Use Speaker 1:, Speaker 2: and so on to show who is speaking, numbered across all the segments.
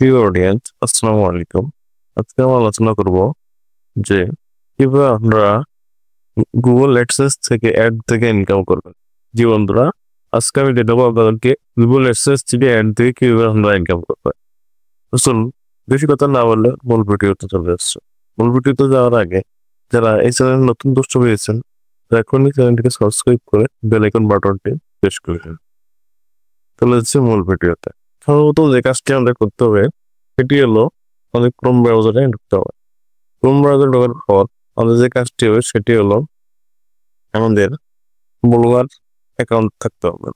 Speaker 1: প্রিয় অডিয়েন্স, আসসালামু আলাইকুম। আজকে আমরা আলোচনা করব যে কিভাবে আমরা গুগল অ্যাডসেন্স থেকে অ্যাড থেকে ইনকাম করবেন। জি বন্ধুরা, আজকে আমি দেখাবো আপনাদেরকে গুগল অ্যাডসেন্স থেকে অ্যাড থেকে কিভাবে আমরা ইনকাম করবেন। তো চলুন, বেশি কথা না বললে মূল ভিডিওতে চলে আসছে। মূল ভিডিওতে যাওয়ার আগে যারা এই চ্যানেল নতুন দর্শক হয়েছেন, তারা এখনই চ্যানেলটিকে সাবস্ক্রাইব করে বেল আইকন বাটনটি প্রেস করে দিন। চলে যাচ্ছে মূল ভিডিওতে। সর্বপ্রথম যে কাজটি আমাদের করতে হবে সেটি হলো আমাদের ক্রোম ব্রাউজারে ঢুকতে হবে। ক্রোম ব্রাউজারে ঢোকার পর আমাদের যে কাজটি হবে সেটি হলো আমাদের ব্লগার অ্যাকাউন্ট থাকতে হবে।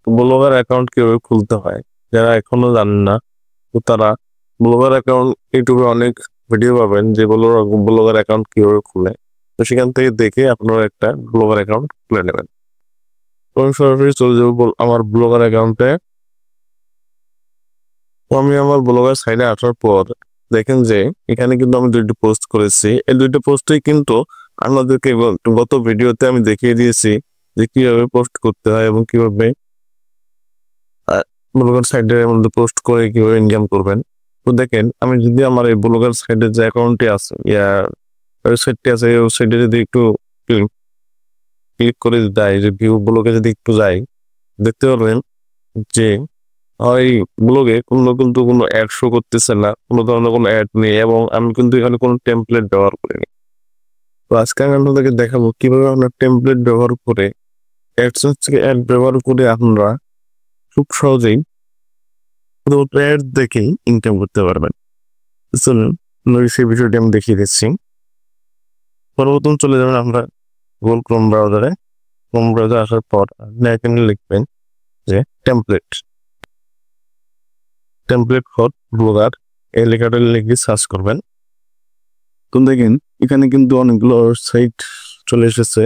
Speaker 1: ব্লগার অ্যাকাউন্ট কিভাবে খুলতে হয় যারা এখনো জানেন না, তো তারা ব্লগার অ্যাকাউন্ট ইউটিউবে অনেক ভিডিও পাবেন যে ব্লগার অ্যাকাউন্ট কিভাবে খুলে, তো সেখান থেকে দেখে আপনারা একটা ব্লগার অ্যাকাউন্ট খুলে নেবেন। তো আমি সরাসরি চলে যাবো আমার ব্লগার অ্যাকাউন্টে। তো আমি আমার ব্লগার সাইডে আসার পর দেখেন যে এখানে কিন্তু আমি দুইটি পোস্ট করেছি। এই দুইটা পোস্টেই কিন্তু আপনাদেরকে গত ভিডিওতে আমি দেখিয়ে দিয়েছি যে কিভাবে পোস্ট করতে হয় এবং কিভাবে ব্লগার সাইডের মধ্যে পোস্ট করে কিভাবে ইনকাম করবেন। তো দেখেন, আমি যদি আমার এই ব্লগার সাইডের যে অ্যাকাউন্টটি আছে ওয়েবসাইটটি আছে, এই ওয়েবসাইটে যদি একটু ক্লিক করে দেয়, যে ভিউ ব্লগে যদি একটু যাই, দেখতে পারবেন যে ওই ব্লগে কিন্তু কোনো অ্যাড শো করতেছে না, কোনো ধরনের কোনো অ্যাড নেই, এবং আমি কিন্তু এখানে কোনো টেমপ্লেট ব্যবহার করিনি। তো আজকে আমি আপনাদেরকে দেখাবো কিভাবে আমরা টেমপ্লেট ব্যবহার করে অ্যাডসেন্স থেকে অ্যাড ব্যবহার করে আপনারা খুব সহজেই অ্যাড দেখেই ইনকাম করতে পারবেন। চলুন সেই বিষয়টি আমি দেখিয়ে দিচ্ছি। সর্বপ্রথম চলে যাবেন আমরা গুগল ক্রোম ব্রাউজারে। ক্রোম ব্রাউজারে আসার পর আপনি এখানে লিখবেন যে টেমপ্লেট ফর ব্লগার, এই লেখাটা লিখে সার্চ করবেন। তো দেখেন এখানে কিন্তু অনেকগুলো ওয়েবসাইট চলে এসেছে।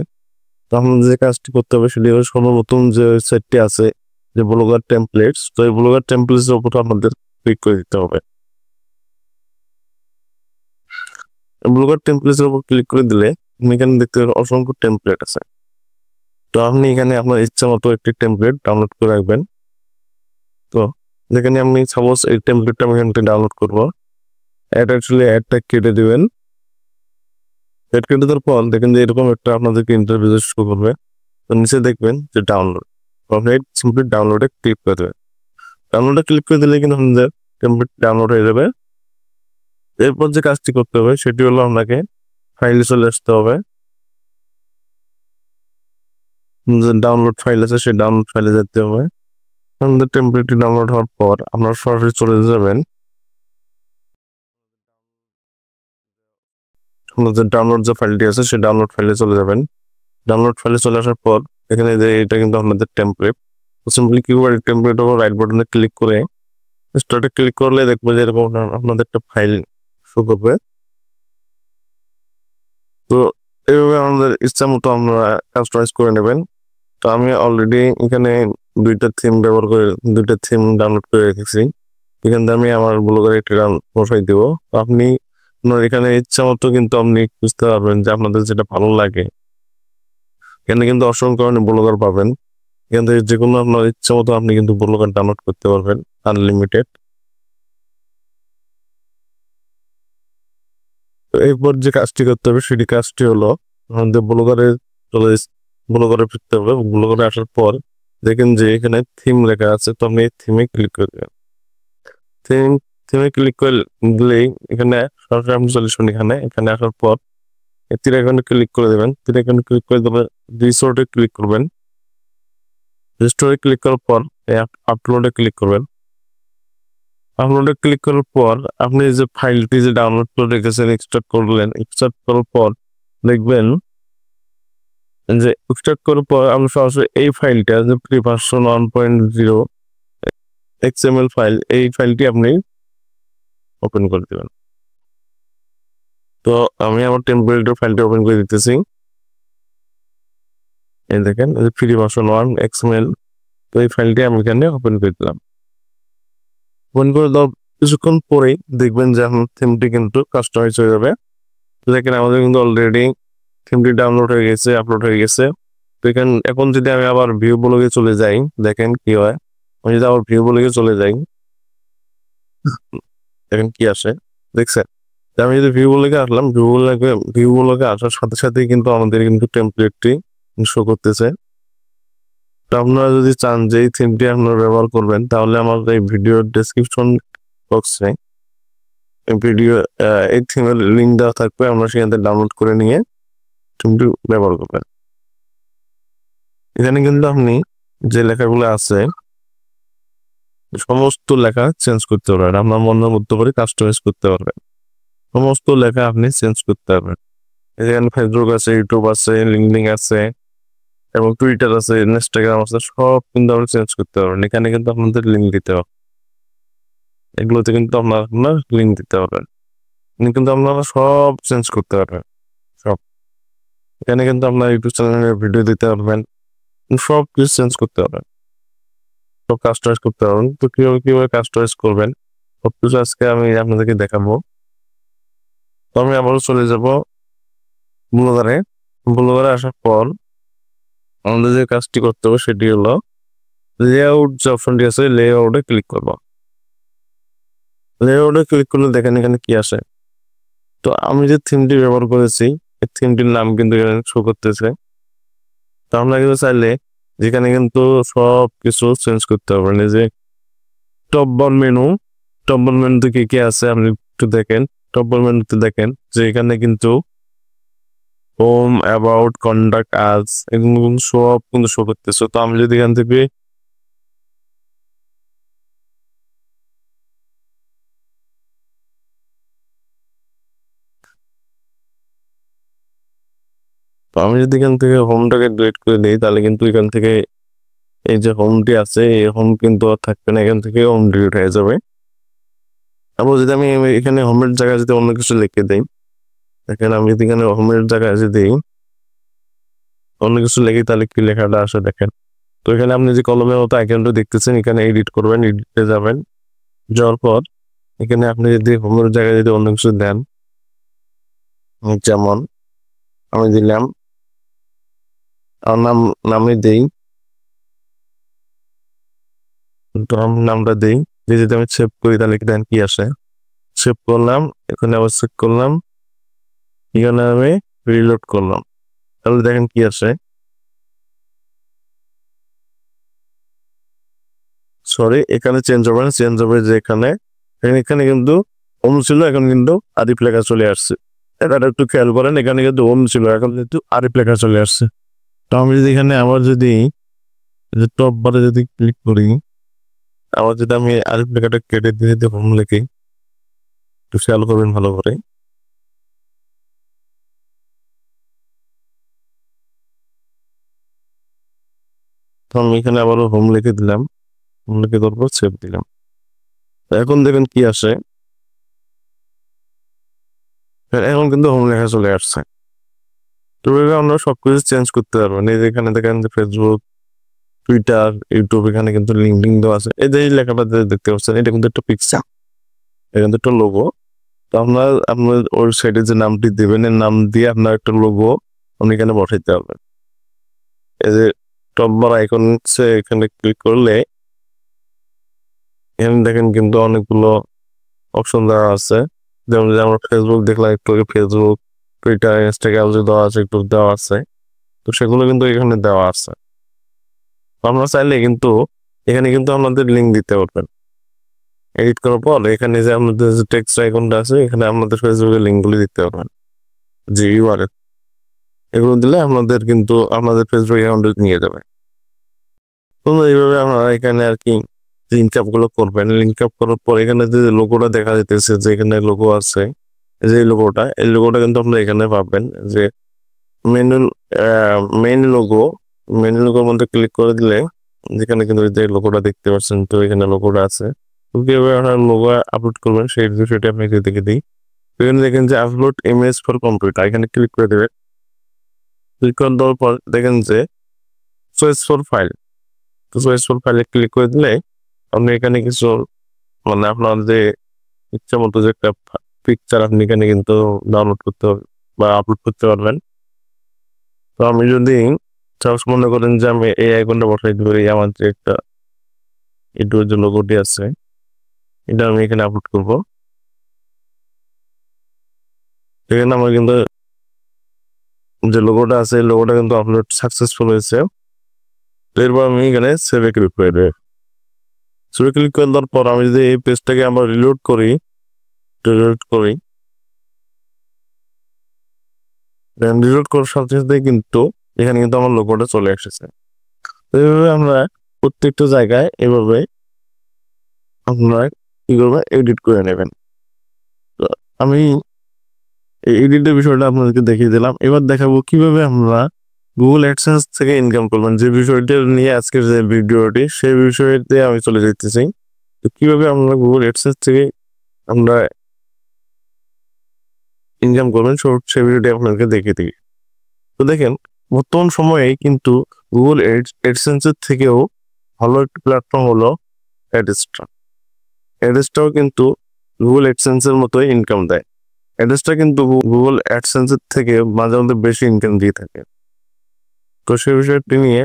Speaker 1: তো আমাদের যে কাজটি করতে হবে সেটি হলো সর্বপ্রথম যে ওয়েবসাইটটি আছে যে ব্লগার টেমপ্লেটস, তো এই ব্লগার টেমপ্লেটস এর উপর আমাদের ক্লিক করে দিতে হবে। ব্লগার টেমপ্লেটস এর উপর ক্লিক করে দিলে এখানে দেখতে পাবেন অসংখ্য টেমপ্লেট আছে। তো আপনি এখানে আপনার ইচ্ছা মতো একটি টেমপ্লেট ডাউনলোড করে রাখবেন। তো যেখানে আপনি সাপোজ এই টেমপ্লেটটা আমি এখান থেকে ডাউনলোড করবো, অ্যাডটা কেটে দিবেন। অ্যাড কেটে দেওয়ার পর দেখেন যে এরকম একটা আপনাদেরকে ইন্টারভিউ শো করবে। তো নিচে দেখবেন যে ডাউনলোড, আপনি সিম্পলি ডাউনলোডে ক্লিক করে দেবেন। ডাউনলোডে ক্লিক করে দিলে কিন্তু আমাদের টেমপ্লেট ডাউনলোড হয়ে যাবে। এরপর যে কাজটি করতে হবে সেটি হলো আপনাকে ফাইলে চলে আসতে হবে। ডাউনলোড ফাইল আছে, সেই ডাউনলোড ফাইলে যেতে হবে। আমাদের টেমপ্লেটটি ডাউনলোড হওয়ার পর আপনারা সরাসরি চলে যাবেন আমাদের ডাউনলোড যে ফাইলটি আছে সেই ডাউনলোড ফাইলে চলে যাবেন। ডাউনলোড ফাইলে চলে আসার পর এখানে যে এটা কিন্তু আপনাদের টেমপ্লেট। সিম্পলি কিবোর্ড টেমপ্লেট ওপর রাইট বাটনে ক্লিক করে স্টার্টে ক্লিক করলে দেখবো যে এরকম আপনাদের একটা ফাইল শো করবে। তো এইভাবে আমাদের ইচ্ছা মতো আমরা কাস্টমাইজ করে নেবেন। তো আমি অলরেডি এখানে দুইটা থিম ডাউনলোড করে রেখেছি। এখান থেকে আমি আমার ব্লগের একটা গান বসাই দিব। তো আপনি আপনার এখানে ইচ্ছা মতো কিন্তু আপনি বুঝতে পারবেন যে আপনাদের যেটা ভালো লাগে। এখানে কিন্তু অসংখ্য ব্লগার পাবেন। এখান থেকে যে কোনো আপনার ইচ্ছা মতো আপনি কিন্তু ব্লগার ডাউনলোড করতে পারবেন আনলিমিটেড। তো এরপর যে কাজটি করতে হবে সেটি কাজটি হলো আমাদের ব্লগারে ফিরতে হবে। ব্লগারে আসার পর দেখেন যে এখানে থিম লেখা আছে, তো আপনি থিমে ক্লিক করে দেবেন। থিমে ক্লিক করে দিলেই এখানে সরাসরি আপনি চলে আসবেন। এখানে আসার পর তীর আইকনে ক্লিক করে দেবেন। তীর আইকনে ক্লিক করে দেবেন, রিসোর্টে ক্লিক করবেন। রিস্টোরে ক্লিক করার পর আপলোডে ক্লিক করবেন। আপলোডে ক্লিক করার পর আপনি যে ফাইলটি যে ডাউনলোড করে রেখেছেন এক্সট্রাক্ট করার পর দেখবেন যে এক্সট্রাক্ট করার পর আপনি সরাসরি এই ফাইলটা যে প্রি ভার্সন 1.0 XML ফাইল, এই ফাইলটি আপনি ওপেন করে দেবেন। তো আমি আমার টেমপ্লেটের ফাইলটি ওপেন করে দিতেছি। এই দেখেন প্রি ভার্সন 1 XML, তো এই ফাইলটি আমি এখানে ওপেন করে দিলাম। ওপেন করে দাও কিছুক্ষণ পরেই দেখবেন যে আপনার থিমটি কিন্তু কাস্টমাইজ হয়ে যাবে। দেখেন আমাদের কিন্তু অলরেডি থিমটি ডাউনলোড হয়ে গেছে, আপলোড হয়ে গেছে। তো এখন যদি আমি আবার ভিউ ব্লগে চলে যাই, দেখেন কি হয়। আমি যদি আবার ভিউ ব্লগে চলে যাই, দেখেন কি আসে, দেখছেন? আমি যদি ভিউগুলোকে আসলাম, ভিউগুলোকে আসার সাথে সাথেই কিন্তু আমাদের কিন্তু টেমপ্লেটটি শো করতেছে। তো আপনারা যদি চান যে এই থিমটি আপনারা ব্যবহার করবেন, তাহলে আমার এই ভিডিওর ডেসক্রিপশন বক্সে এই থিমের লিঙ্ক দেওয়া থাকবে, আমরা সেখান থেকে ডাউনলোড করে নিয়ে থিমটি ব্যবহার করবেন। এখানে কিন্তু আপনি যে লেখাগুলো আছে সমস্ত লেখা চেঞ্জ করতে পারবেন, আপনার মনের মতো করে কাস্টমাইজ করতে পারবেন। সমস্ত লেখা আপনি চেঞ্জ করতে পারবেন। এখানে ফেসবুক আছে, ইউটিউব আছে, লিঙ্কডিন আছে এবং টুইটার আছে, ইনস্টাগ্রাম আছে, সব কিন্তু আপনি চেঞ্জ করতে পারবেন। এখানে কিন্তু আপনাদের লিঙ্ক দিতে হবে, এগুলোতে কিন্তু আপনার লিঙ্ক দিতে পারবেন, কিন্তু আপনারা সব চেঞ্জ করতে পারবেন সব। এখানে কিন্তু আপনার ইউটিউব চ্যানেলের ভিডিও দিতে পারবেন, সব কিছু চেঞ্জ করতে পারবেন, সব কাস্টমাইজ করতে পারবেন। তো কিভাবে কাস্টমাইজ করবেন সবকিছু আজকে আমি আপনাদেরকে দেখাবো। তো আমি আবারও চলে যাব ব্লগারে। ব্লগারে আসার পর আমাদের যে কাজটি করতে হবে সেটি হলো লেআউট, যে অপশনটি আছে লেআউটে ক্লিক করব। লেআউটে ক্লিক করলে দেখেন এখানে কি আসে। তো আমি যে থিমটি ব্যবহার করেছি এই থিমটির নাম কিন্তু এখানে শো করতেছে। তো আমরা কিন্তু চাইলে যেখানে কিন্তু সব কিছু চেঞ্জ করতে পারবেন। এই যে টপ বার মেনুতে কি কি আছে আপনি একটু দেখেন। টপ বার মেনুতে দেখেন যে এখানে কিন্তু হোম, অ্যাবাউট, কন্টাক্ট আস এগুলো কিন্তু সব কিন্তু শো করতেছে। তো আমি যদি এখান থেকে এখান থেকে হোমটাকে ডিলিট করে দিই, তাহলে কিন্তু এখান থেকে এই যে হোমটি আছে এই হোম কিন্তু আর থাকবে না, এখান থেকে হোম ডিলিট হয়ে যাবে। তারপর যদি আমি এখানে হোমের জায়গায় যদি অন্য কিছু লিখে দিই, দেখেন আমি যদি এখানে হোমের জায়গায় যদি অন্য কিছু লিখি তাহলে কি লেখাটা আসে দেখেন। তো এখানে আপনি যে কলমের মতো আইকনটা দেখতেছেন এখানে এডিট করবেন, এডিটে যাবেন, যাওয়ার পর এখানে আপনি যদি হোমের জায়গায় যদি অন্য কিছু দেন, যেমন আমি দিলাম নামে দেই, তো আমি নামটা দিই, দিয়ে যদি আমি সেভ করি তাহলে দেন কি আসে। সেভ করলাম, এখানে আবার সেভ করলাম, এখানে আমি রিলোড করলাম, তাহলে দেখেন কি আসে। সরি, এখানে চেঞ্জ হবে না, চেঞ্জ হবে যে এখানে এখানে কিন্তু হোম ছিল, এখন কিন্তু আরিফ লেখা চলে আসছে। এটা একটু খেয়াল করেন, এখানে কিন্তু হোম ছিল, এখন কিন্তু আরিফ লেখা চলে আসছে। তো আমি যদি এখানে আবার যদি টপ বারে যদি ক্লিক করি, আবার যদি আমি আরিফ লেখাটা কেটে দিয়ে যদি হোম লিখি, একটু খেয়াল করবেন ভালো করে। তো আমি এখানে আবারও হোম লিখে দিলাম, হোম লিখে দেওয়ার পর সেভ দিলাম। এখন দেখেন কি আসে, এখন কিন্তু হোম লেখা চলে আসছে। তো এভাবে আমরা সবকিছু চেঞ্জ করতে পারবো। এই যে এখানে দেখেন যে ফেসবুক, টুইটার, ইউটিউব, এখানে কিন্তু লিঙ্কডিন দেওয়া আছে। এই যে এই লেখাটা দেখতে পাচ্ছেন এটা কিন্তু একটা পিকচার, এটা কিন্তু একটা লোগো। তো আপনার ওয়েবসাইটে যে নামটি দেবেন এর নাম দিয়ে আপনার একটা লোগো আপনি এখানে বসাইতে হবে। এই যে টপ বার আইকন এখানে ক্লিক করলে এখানে দেখেন কিন্তু অনেকগুলো অপশন দেওয়া আছে। যেমন যে আমরা ফেসবুক দেখলাম একটু আগে, ফেসবুক, টুইটার, ইনস্টাগ্রাম যে দেওয়া আছে একটু দেওয়া আছে, তো সেগুলো কিন্তু এখানে দেওয়া আছে। আমরা চাইলে কিন্তু এখানে কিন্তু আমাদের লিঙ্ক দিতে পারবেন। এডিট করার পর এখানে যে আমাদের যে টেক্সট আইকনটা আছে এখানে আমাদের ফেসবুকের লিঙ্কগুলি দিতে পারবেন, যে ইউআরএল এগুলো দিলে আমাদের কিন্তু আমাদের ফেসবুক অ্যাকাউন্টে নিয়ে যাবে। তো এইভাবে আপনারা এখানে আর কি লিঙ্ক আপ গুলো করবেন। লিঙ্ক আপ করার পর এখানে যে লোগোটা দেখা যাইতেছে যে এখানে লোগো আছে, যে এই লোগোটা কিন্তু আপনারা এখানে পাবেন যে মেনু মেন লোগোর মধ্যে ক্লিক করে দিলে যেখানে কিন্তু যে লোগোটা দেখতে পাচ্ছেন, তো এখানে লোগোটা আছে। তো কিভাবে আপনার লোগো আপলোড করবেন সেই বিষয়টি আপনি দেখে দিই। এখানে দেখেন যে আপলোড ইমেজ ফর কম্পিউটার, এখানে ক্লিক করে দেবেন। ক্লিক করে দেওয়ার পর দেখেন যে চয়েস ফর ফাইল, তো চয়েস ফর ফাইলে ক্লিক করে দিলে আপনি এখানে কিছু মানে আপনার যে ইচ্ছা মতো যে একটা পিকচার আপনি এখানে কিন্তু ডাউনলোড করতে বা আপলোড করতে পারবেন। তো আমি যদি সাপোজ মনে করেন যে আমি এই আইকনটা বসাই দিই, আমার যে একটা ইউটিউবের যে লোগোটি আছে এটা আমি এখানে আপলোড করব। এখানে আমার কিন্তু যে লোগোটা আছে এই লোগোটা কিন্তু আপলোড সাকসেসফুল হয়েছে। তো এরপর আমি এখানে সেভে ক্লিক করে দেব। সেভে ক্লিক করে দেওয়ার পর আমি যদি এই পেজটাকে আবার রিলোড করি রিলোড করার সাথে সাথে কিন্তু এখানে কিন্তু আমার লোগোটা চলে এসেছে। তো এইভাবে আমরা প্রত্যেকটা জায়গায় এভাবে আপনারা কি করবেন, এডিট করে নেবেন। তো আমি এই এডিটের বিষয়টা আপনাদেরকে দেখিয়ে দিলাম। এবার দেখাবো কিভাবে আমরা গুগল অ্যাডসেন্স থেকে ইনকাম করবেন। যে বিষয়টা নিয়ে আজকের যে ভিডিওটি সেই বিষয়তে আমি চলে যেতেছি। তো কিভাবে আমরা গুগল অ্যাডসেন্স থেকে আমরা ইনকাম করবেন সেই ভিডিওটি আপনাদেরকে দেখিয়ে দিই। তো দেখেন বর্তমান সময়ে কিন্তু গুগল অ্যাডসেন্সের থেকেও ভালো একটা প্ল্যাটফর্ম হলো অ্যাডস্টার। অ্যাডস্টারও কিন্তু গুগল অ্যাডসেন্সের মতোই ইনকাম দেয়। অ্যাডস্টার কিন্তু গুগল অ্যাডসেন্সের থেকে মাঝে মধ্যে বেশি ইনকাম দিয়ে থাকে। তো সেই বিষয়টি নিয়ে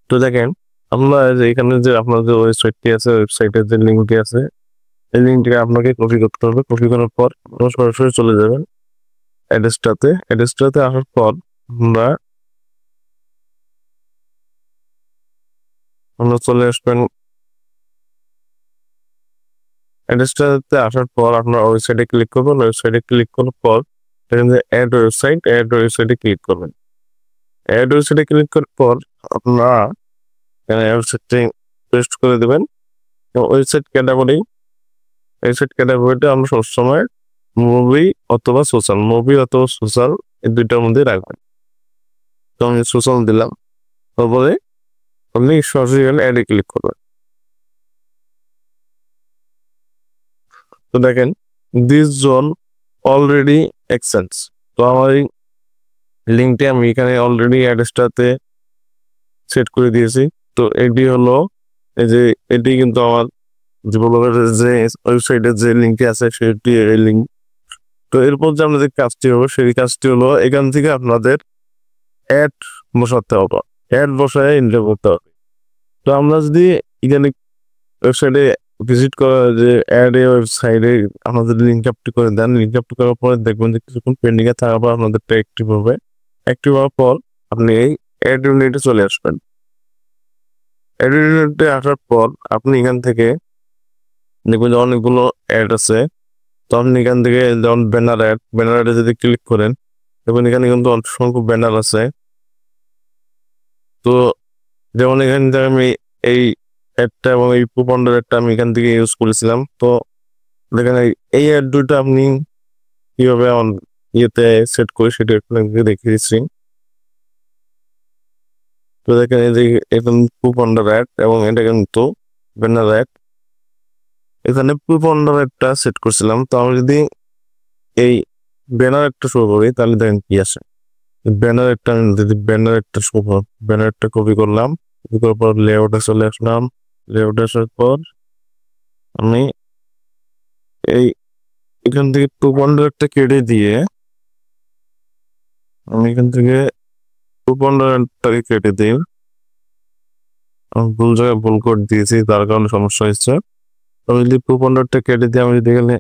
Speaker 1: তো দেখেন আপনারা যে এখানে যে আপনার যে ওয়েবসাইটটি আছে ওয়েবসাইটের যে লিঙ্কটি আছে এই লিঙ্কটিকে আপনাকে কপি করতে হবে। কপি করার পর আপনারা সরাসরি চলে যাবেন অ্যাডস্টারতে আসার পর আমরা চলে আসবেন। অ্যাডস্টারতে আসার পর আপনার ওয়েবসাইটে ক্লিক করবেন। ওয়েবসাইটে ক্লিক করার পর এখানে অ্যাড ওয়েবসাইটে ক্লিক করবেন। অ্যাড ওয়েবসাইটে ক্লিক করার পর আপনারা এখানে ওয়েবসাইটটি পেস্ট করে দেবেন। ওয়েবসাইট ক্যাটাগরিটা আমরা সবসময় মুভি অথবা সোশ্যাল এই দুইটার মধ্যে রাখবেন। তো আমি সোশ্যাল দিলাম, তারপরে আপনি সরাসরি অ্যাডে ক্লিক করবেন। তো দেখেন দিস জোন অলরেডি এক্সচেঞ্জ। তো আমার এই লিঙ্কটি আমি এখানে অলরেডি অ্যাড্রেসটাতে সেট করে দিয়েছি। তো এটি হলো এই যে এটি কিন্তু আমার যে ওয়েবসাইটের যে লিঙ্কটি আছে সেটি এই লিঙ্ক। তো এরপর যে আমাদের কাজটি হবে সেই কাজটি হলো এখান থেকে আপনাদের অ্যাড বসাতে হবে। অ্যাড বসায় ইনকাম করতে হবে। তো আমরা যদি এখানে ওয়েবসাইটে ভিজিট করা যে অ্যাড ওয়েবসাইটে আপনাদের লিঙ্ক আপটি করে দেন। লিঙ্ক আপটি করার পরে দেখবেন যে কিছুক্ষণ পেন্ডিং এ থাকার পর আপনাদেরটা অ্যাক্টিভ হবে। অ্যাক্টিভ হওয়ার পর আপনি এই অ্যাড ইউনিটে চলে আসবেন। অ্যাড ইউনিটে আসার পর আপনি এখান থেকে দেখবেন যে অনেকগুলো অ্যাড আছে। তো আপনি এখান থেকে যেমন ব্যানার অ্যাডে যদি ক্লিক করেন দেখবেন এখানে কিন্তু অসংখ্য ব্যানার আছে। তো যেমন এখান থেকে আমি এই অ্যাডটা এবং এই কুপনটার অ্যাডটা আমি এখান থেকে ইউজ করেছিলাম। তো দেখেন এই অ্যাড দুটো আপনি কিভাবে ইয়েতে সেট করে সেটা আপনাকে দেখিয়ে দিচ্ছি। তো দেখেন এই যে এখন কুপনটার অ্যাড এবং এটা কিন্তু ব্যানার অ্যাড। এখানে কুপনটার অ্যাডটা সেট করছিলাম। তো আমি যদি এই ব্যানার একটা শো করি তাহলে দেখেন কি আসে। ব্যানার একটা শো ব্যানারটা কপি করলাম। কপি করার পর লেআউটে চলে আসলাম। লেআউটে আসার পর আমি এই এখান থেকে কুপনটার একটা কেটে দিয়ে আমি এখান থেকে কুপনটাকে কেটে দিই। ভুল জায়গায় ভুল করে দিয়েছি তার কারণে সমস্যা হয়েছে। আমি যদি কুপনটা কেটে দিয়ে আমি যদি এখানে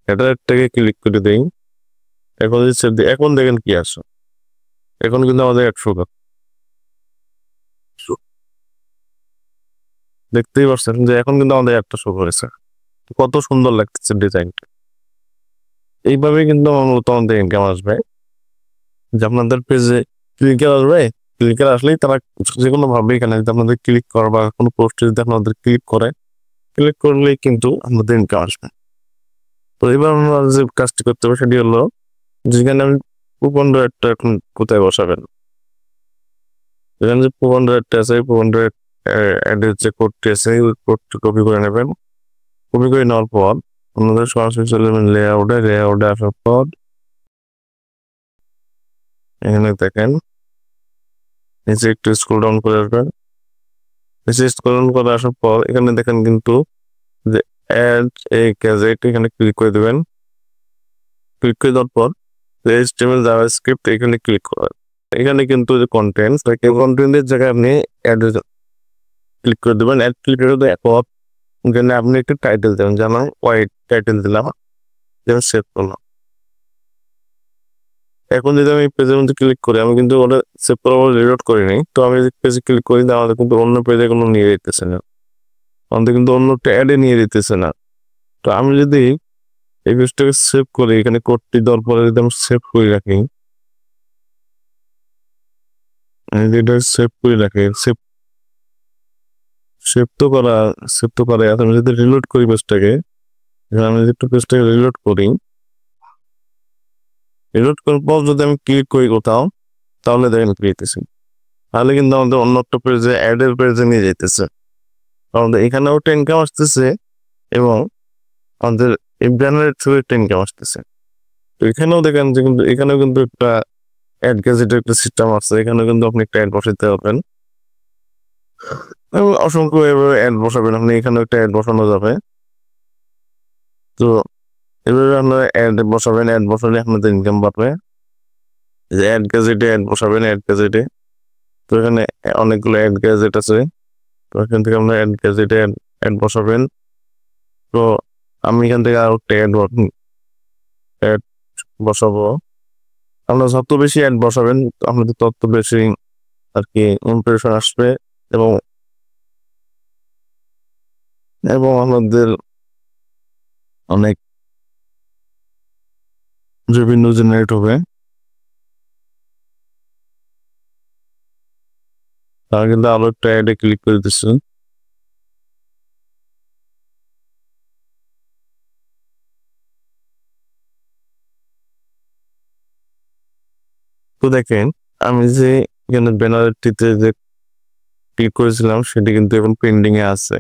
Speaker 1: এটাকে ক্লিক করে দিই এখন দেখেন কি আসে। এখন কিন্তু আমাদের 100 দেখতেই পাচ্ছেন যে এখন কিন্তু আমাদের একটা শো করেছে। কত সুন্দর লাগতেছে ডিজাইনটা। এইভাবে কিন্তু মূলত আমাদের ইনকাম আসবে। যে আপনাদের পেজে ক্লিকার আসবে, ক্লিকার আসলেই তারা যে কোনো ভাবে এখানে যদি আপনাদের ক্লিক করে বা কোনো পোস্টে যদি আপনাদের ক্লিক করলেই কিন্তু আমাদের ইনকাম আসবে। তো এবার আমরা যে কাজটি করতে হবে সেটি হলো যেখানে আমি কুপন রেটটা এখন কোথায় বসাবেন। এখানে যে কুপন রেটটা আছে কুপন রেট অ্যাডের যে কোডটি আছে ওই কোডটি কপি করে নেবেন। কপি করে নেওয়ার পর আপনাদের সরাসরি চলে যাবেন লেআউটে আসার পর এখানে দেখেন নিচে একটু স্ক্রল ডাউন করে আসবেন। নিচে স্ক্রল ডাউন করে আসার পর এখানে দেখেন কিন্তু যে অ্যাড এই গ্যাজেট এখানে ক্লিক করে দেবেন। ক্লিক করে দেওয়ার পর HTML জাভাস্ক্রিপ্ট এখানে ক্লিক করেন। এখানে কিন্তু যে কন্টেন্টের জায়গায় আপনি অ্যাড ক্লিক করে দেবেন। অ্যাড ক্লিক করে দেওয়ার এখানে আপনি একটু টাইটেল দেবেন, যেমন হোয়াইট টাইটেল দিলাম, যেমন সেভ করলাম। এখন যদি আমি পেজের মধ্যে ক্লিক করি, আমি কিন্তু ওটা সেভ করার রিলোড করিনি। তো আমি যদি পেজে ক্লিক করি তাহলে আমাদের কিন্তু অন্য পেজে কোনো নিয়ে যেতেছে না, আমাদের কিন্তু অন্য একটা অ্যাডে নিয়ে যেতেছে না। তো আমি যদি এই পেজটাকে সেভ করি, এখানে কোডটি দেওয়ার পরে যদি আমি সেভ করে রাখি, এটা সেভ করে রাখি, সেভ তো করা আছে। আমি যদি রিলোড করি পেজটাকে, আমি যদি একটু পেজটাকে রিলোড করি, রিলোড করার পর যদি আমি ক্লিক করি কোথাও, তাহলে দেখেন পেয়েতেছি, তাহলে কিন্তু আমাদের অন্য একটা পেজে অ্যাডের পেজে নিয়ে যেতেছে। আমাদের এখানেও 10K আসতেছে এবং আমাদের এই ব্যানারের থ্রু 10K আসতেছে। তো এখানেও দেখেন যে কিন্তু এখানেও কিন্তু একটা অ্যাড গ্যাজেটের একটা সিস্টেম আছে, এখানেও কিন্তু আপনি একটা অ্যাড বসাতে পারবেন এবং অসংখ্য এভাবে অ্যাড বসাবেন আপনি, এখানেও একটা অ্যাড বসানো যাবে। তো এভাবে আপনারা অ্যাড বসাবেন, অ্যাড বসালে আপনাদের ইনকাম বাড়বে। যে অ্যাড গ্যাজেটে অ্যাড বসাবেন, অ্যাড গ্যাজেটে তো এখানে অনেকগুলো অ্যাড গ্যাজেট আছে, তো এখান থেকে আপনার অ্যাড গ্যাজেটে অ্যাড বসাবেন। তো আমি এখান থেকে আরো একটা অ্যাড বসাবো। আপনারা যত বেশি অ্যাড বসাবেন আপনাদের তত বেশি আর কি ইমপ্রেশন আসবে এবং এবং আমাদের অনেক রেভিনিউ জেনারেট হবে। তারা কিন্তু আরো একটা অ্যাডে ক্লিক করে দিচ্ছে। তো দেখেন আমি যে এখানে ব্যানারটিতে যে ক্লিক করেছিলাম সেটি কিন্তু এখন পেন্ডিং এ আছে।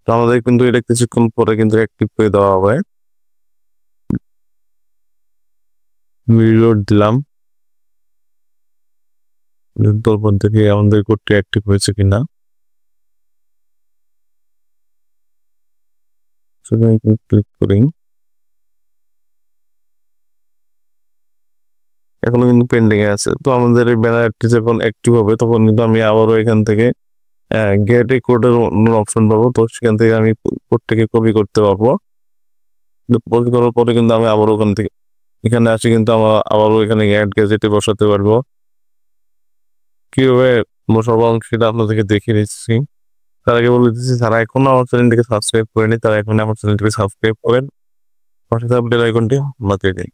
Speaker 1: তো আমাদের কিন্তু এটা কিছুক্ষণ পরে কিন্তু অ্যাক্টিভ করে দেওয়া হবে। রিলোড দিলাম, তারপর দেখি আমাদের কোডটি অ্যাক্টিভ হয়েছে কিনা। ক্লিক করি, এখনো কিন্তু পেন্ডিং এ আছে। তো আমাদের এই ব্যানারটি যখন অ্যাক্টিভ হবে তখন কিন্তু আমি আবারও এখান থেকে গেট এ কোডের অপশন পাবো। তো সেখান থেকে আমি কোডটাকে কপি করতে পারবো। কপি করার পরে কিন্তু আমি আবারও ওখান থেকে এখানে আসি, কিন্তু আমার আবারও এখানে অ্যাড গ্যাজেটে বসাতে পারবো। কিভাবে বসাবো সেটা আপনাদেরকে দেখিয়ে দিচ্ছি। তার আগে বলে দিচ্ছি, যারা এখনো আমার চ্যানেলটিকে সাবস্ক্রাইব করেনি তারা এখন আমার চ্যানেলটিকে সাবস্ক্রাইব করেন, পাশে থাকা বেল আইকনটি বাজিয়ে দিন।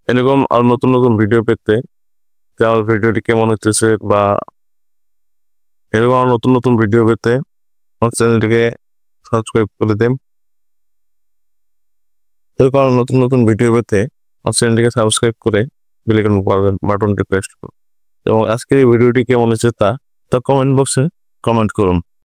Speaker 1: এরকম আর নতুন নতুন ভিডিও পেতে, যে আমার ভিডিওটি কেমন হচ্ছে বা এরকম আর নতুন নতুন ভিডিও পেতে আমার চ্যানেলটিকে সাবস্ক্রাইব করে দেন। এরকম আর নতুন নতুন ভিডিও পেতে আমার চ্যানেলটিকে সাবস্ক্রাইব করে বেল আইকন বাটনটি প্রেস করুন এবং আজকের এই ভিডিওটি কেমন হচ্ছে তা কমেন্ট বক্সে কমেন্ট করুন।